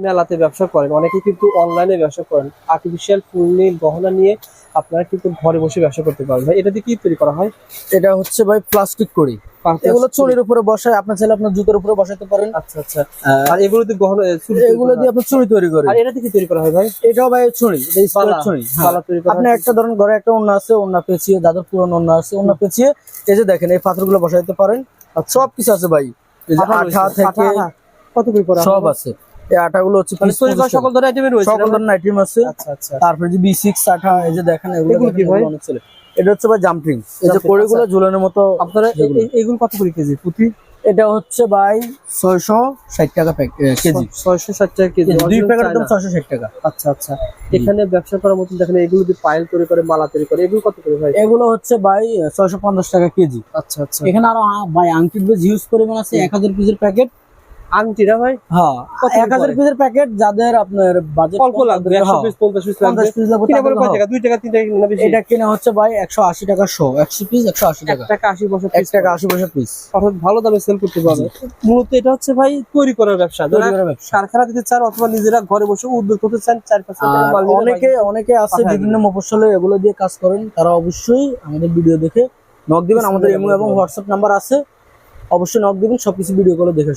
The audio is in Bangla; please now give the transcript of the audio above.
মেলাতে ব্যবসা করেন, অনেকে কিন্তু অনলাইনে ব্যবসা করেন, আর্টিফিশিয়াল ফুল নিয়ে গহনা নিয়ে আপনারা কিন্তু ঘরে বসে ব্যবসা করতে পারেন ভাই। এটা দিয়ে কি তৈরি করা হয়? এটা হচ্ছে ভাই প্লাস্টিক কড়ি। এগুলো চুলের উপরে বসায়, আপনি চাইলে আপনার জুতোর উপরে বসাতে পারেন। আচ্ছা আচ্ছা। আর এগুলো দিয়ে গহনা এগুলো দিয়ে আপনি চুড়ি তৈরি করেন। আর এটা দিয়ে কি তৈরি করা হয় ভাই? এটাও ভাই চুড়ি, এটা স্কোয়ার চুড়ি। মালা তৈরি করা আপনি একটা ধরুন ঘরে একটা ওড়না আছে, ওড়না পেঁচিয়ে, দাদুর পুরনো ওড়না আছে, ওড়না পেঁচিয়ে এই যে দেখেন এই পাথরগুলো বসাইতে পারেন। সব কিছু আছে ভাই, এই যে আঠা থেকে কত করে করা সব আছে। এই আঠাগুলো হচ্ছে সকল ধরনের আইটেম রয়েছে, সকল ধরনের আইটেম আছে। আচ্ছা আচ্ছা। তারপরে যে B6 আঠা, এই যে দেখেন এগুলো কি ভাই? অনেক চলে। এটা হচ্ছে ভাই জাম্পিং, এই যে কড়িগুলো ঝুলানোর মতো। আপনারা এগুলো কত করে কেজি প্রতি? এটা হচ্ছে ভাই 660 টাকা কেজি। 660 টাকা কেজি, দুই প্যাকেটের দাম 660 টাকা। আচ্ছা আচ্ছা। এখানে ব্যবসা করার মতন দেখেন এগুলো দিয়ে পাইল তৈরি করে, মালা তৈরি করে, এগুলো কত করে ভাই? এগুলো হচ্ছে ভাই 650 টাকা কেজি। আচ্ছা আচ্ছা। এখানে আরো ভাই আংটির বেশ হিউজ পরিমাণ আছে, 1000 পিসের প্যাকেট। আংটিরা ভাই? হ্যাঁ, 1000 পিসের প্যাকেট। যাদের আপনার বাজেট অল্প লাগবে, 100 পিস 50 পিস লাগবে, 50 পিস লাগবে, কিনা পড়ে কয় টাকা? 2 টাকা 3 টাকা কিনা বেশি? এটা কিনা হচ্ছে ভাই 180 টাকা শো, 100 পিস 180 টাকা। 1 টাকা 80 পয়সা 1 টাকা 80 পয়সা পিস। অর্থাৎ ভালো দামে সেল করতে পারবে। মূলত এটা হচ্ছে ভাই তৈরি করার ব্যবসা, কারখানা দিতে চান অথবা নিজেরা ঘরে বসে উদ্যোগ করতে চান, 4-5 টাকা মাল নিয়ে অনেকে আছে বিভিন্ন মফস্বলে এগুলো দিয়ে কাজ করেন, তারা অবশ্যই আমাদের ভিডিও দেখে নক দিবেন। আমাদের ইমো এবং হোয়াটসঅ্যাপ নাম্বার আছে, অবশ্যই নক দিবেন, সবকিছু ভিডিও কলে দেখে